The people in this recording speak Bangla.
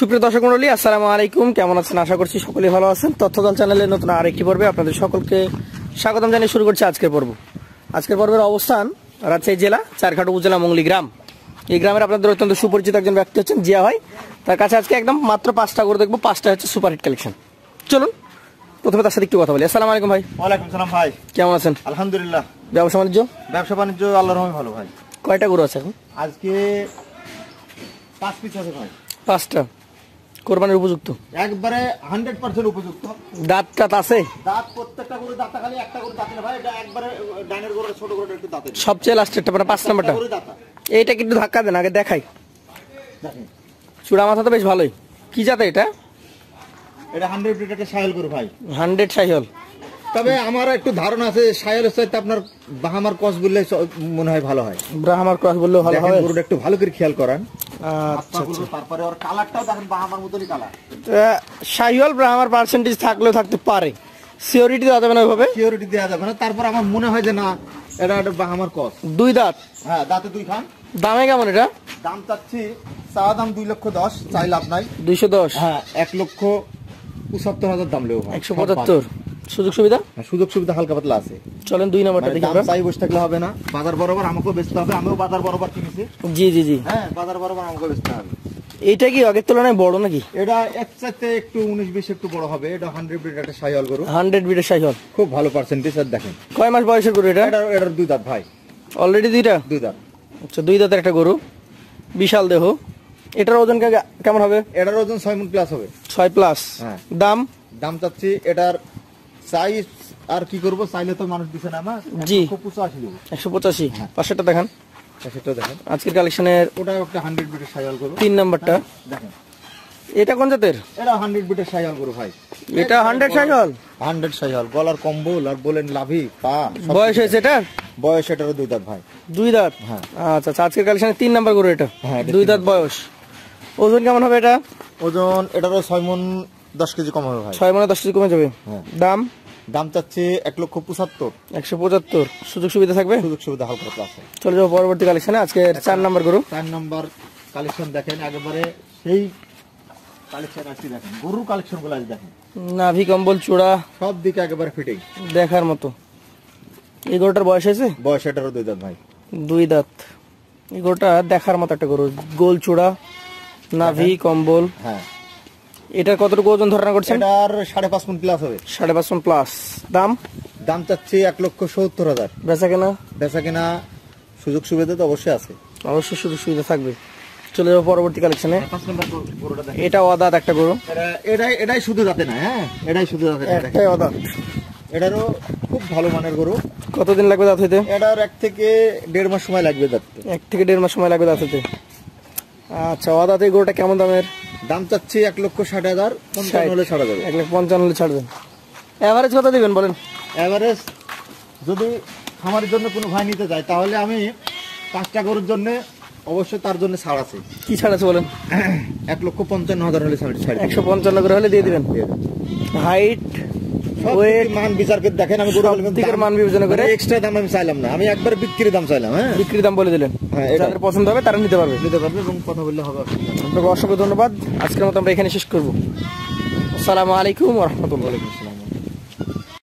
সুপ্রিয় দর্শক মণ্ডলী, আসসালামু আলাইকুম। কেমন আছেন? আশা করছি সকলেই ভালো আছেন। তথ্যদল চ্যানেলের নতুন আরেকটি পর্বে আপনাদের সকলকে স্বাগতম জানিয়ে শুরু করছি আজকের পর্ব। আজকের পর্বের অবস্থান রাজশাহী জেলা চারঘাট উপজেলা মঙ্গলি গ্রাম। এই গ্রামের আপনাদের অত্যন্ত সুপরিচিত একজন ব্যক্তি হচ্ছেন জিয়া ভাই। তার কাছে আজকে একদম মাত্র 5টা করে দেখবো। 5টা হচ্ছে সুপারহিট কালেকশন। চলুন প্রথমে তার সাথে একটু কথা বলি। আসসালামু আলাইকুম ভাই। ওয়ালাইকুম সালাম ভাই, কেমন আছেন? আলহামদুলিল্লাহ। ব্যবসা বাণিজ্য আল্লাহর রহমতে ভালো ভাই। কয়টা গরু আছে এখন? আজকে 5 পিস আছে ভাই। 5টা কোরবানির উপযুক্ত, একবারে 100% উপযুক্ত। দাঁত আছে? দাঁত প্রত্যেকটা গরু দাঁতা, খালি একটা গরু দাঁতে না ভাই। এটা একবারে ডাইনের গরু, ছোট গরু একটু দাঁতে। সবচেয়ে লাস্টেরটা মানে 5 নাম্বারটা, এইটা একটু ধাক্কা দেন, আগে দেখাই। দেখেন চূড়া মাথা তো বেশ ভালোই। কি জাতে এটা? এটা 100 লিটারের সাহেল গরু ভাই। 100 সাহিওয়াল। তবে আমার একটু ধারণা আছে সাহেলের চাইতে আপনার বাহামার ক্রস বললে মনে হয় ভালো হয়। ব্রাহ্মার ক্রস বললেও ভালো হয়। গরুটা একটু ভালো করে খেয়াল করেন। আচ্ছা, তারপরে ওর কালারটাও দেখেন বাহামার মতনই কালার। সাহিওয়াল ব্রাহ্মার পার্সেন্টেজ থাকলেও থাকতে পারে, সিওরিটি দেওয়া যাবে না ওইভাবে। সিওরিটি দেওয়া যাবে না। তারপর আমার মনে হয় যে না, এটা একটা বাহামার ক্রস। 2 দাঁত। হ্যাঁ, দাঁতে 2 খান। দামে কেমন এটা? দাম চাচ্ছি, চাওয়া দাম 2,10,000, চাই লাভ নাই। 210। হ্যাঁ, 1,75,000 দাম লেও ভাই। 175। সুযোগ সুবিধা? সুযোগ সুবিধা হালকা পাতলা আছে। চলেন 2 নাম্বারটা দেখি আমরা। চাই বসে থাকলে হবে না, বাজার বরাবর আমাকেও বেচতে হবে। আমিও বাজার বরাবর কিনেছি। জি। হ্যাঁ, বাজার বরাবর আমাকেও বেচতে হবে। এইটা কি আগের তুলনায় বড় নাকি? এটা এর চাইতে একটু 19-20 একটু বড় হবে। এটা 100 ব্রিড একটা সাহিওয়াল গরু। 100 বিটের সাহিওয়াল, খুব ভালো পার্সেন্টেজ। আর দেখেন কয় মাস বয়সের গরু এটা? এটার 2 দাঁত ভাই। অলরেডি 2টা? 2 দাঁত। আচ্ছা, 2 দাঁতের একটা গরু, বিশাল দেহ। এটার ওজন কেমন হবে? এটার ওজন 6 মণ প্লাস হবে। 6+। হ্যাঁ। দাম চাচ্ছি এটার সাইজ, আর কি করব, চাইলে তো মানুষ দিছে না আমার। জি, 185। 185। পাশেরটা দেখান। সেটা দেখেন আজকের কালেকশনের ওটা একটা 100 বিটের সাইয়াল গরু। 3 নাম্বারটা দেখেন, এটা কোন জাতের? এটা 100 বিটের সাইয়াল গরু ভাই। এটা 100 সাইয়াল। 100 সাইয়াল, গলার কম্বল আর বলেন লাভি পা। বয়স হয়েছে এটা? বয়স এটারও 2 দাঁত ভাই। 2 দাঁত। হ্যাঁ। আচ্ছা, আজকের কালেকশনে 3 নাম্বার গরু এটা। হ্যাঁ, 2 দাঁত বয়স। ওজন কেমন হবে এটা? ওজন এটারও 6 মণ 10 কেজি কম হবে ভাই। 6 মণে 10 কেজি কমে যাবে। হ্যাঁ। দাম চাচ্ছি 1,75,000। 175। সুযোগ সুবিধা থাকবে? সুযোগ সুবিধা হালকা পাতলা আছে। চলে যাবো পরবর্তী কালেকশনে। আজকে 4 নাম্বার গরু। 4 নাম্বার কালেকশন দেখেন, একেবারে সেই কালেকশন আছে। দেখেন গরুর কালেকশন গুলো আছে, দেখেন নাভি কম্বল চূড়া সব দিকে একেবারে ফিটিং, দেখার মতো। এই গরুটার বয়স হয়েছে? বয়স এটারও 2 দাঁত ভাই। 2 দাঁত। এই গরুটা দেখার মতো একটা গরু, গোল চূড়া, নাভি কম্বল। হ্যাঁ। এটার কতটুকু ওজন ধারণা করছেন? এটার 5.5 মণ প্লাস হবে। 5.5 মণ প্লাস। দাম চাচ্ছি 1,70,000। বেচা কেনা সুযোগ সুবিধা তো অবশ্যই আছে। অবশ্যই সুযোগ সুবিধা থাকবে। চলে যাবো পরবর্তী কালেকশনে। 5 নম্বর গরুটা দেখেন। এটা অদাঁত একটা গরু। এটাই শুধু দাঁতে না। হ্যাঁ, এটাই শুধু দাঁতে না। একটাই অদাঁত। এটারও খুব ভালো মানের গরু। কতদিন লাগবে দাঁত হইতে? এটার 1 থেকে 1.5 মাস সময় লাগবে দাঁত। 1 থেকে 1.5 মাস সময় লাগবে দাঁত হইতে। আচ্ছা, অদাঁত এই গরুটা কেমন দামের? দাম চাচ্ছি 1,60,000। 55 হলে ছাড়া যাবে। 1,55 হলে ছাড়বেন। এভারেজ কত দিবেন বলেন? এভারেজ যদি খামারের জন্য কোনো ভাই নিতে যায়, তাহলে আমি 5টা গরুর জন্য অবশ্যই তার জন্য ছাড় আছে। কি ছাড় আছে বলেন? 1,55,000 হলে ছাড়। 155 করে হলে দিয়ে দিবেন। হাইট, ওয়েট, মান বিচার করে দেখেন। আমি গরু দিকের মান বিবেচনা করে এক্সট্রা দাম আমি চাইলাম না, আমি একবার বিক্রির দাম চাইলাম। হ্যাঁ, বিক্রির দাম বলে দিলেন। হ্যাঁ, যাদের পছন্দ হবে তারা নিতে পারবে এবং কথা বললে হবে। আপনাকে অসংখ্য ধন্যবাদ। আজকের মতো আমরা এখানে শেষ করবো। আসসালামু আলাইকুম ওয়া রাহমাতুল্লাহ।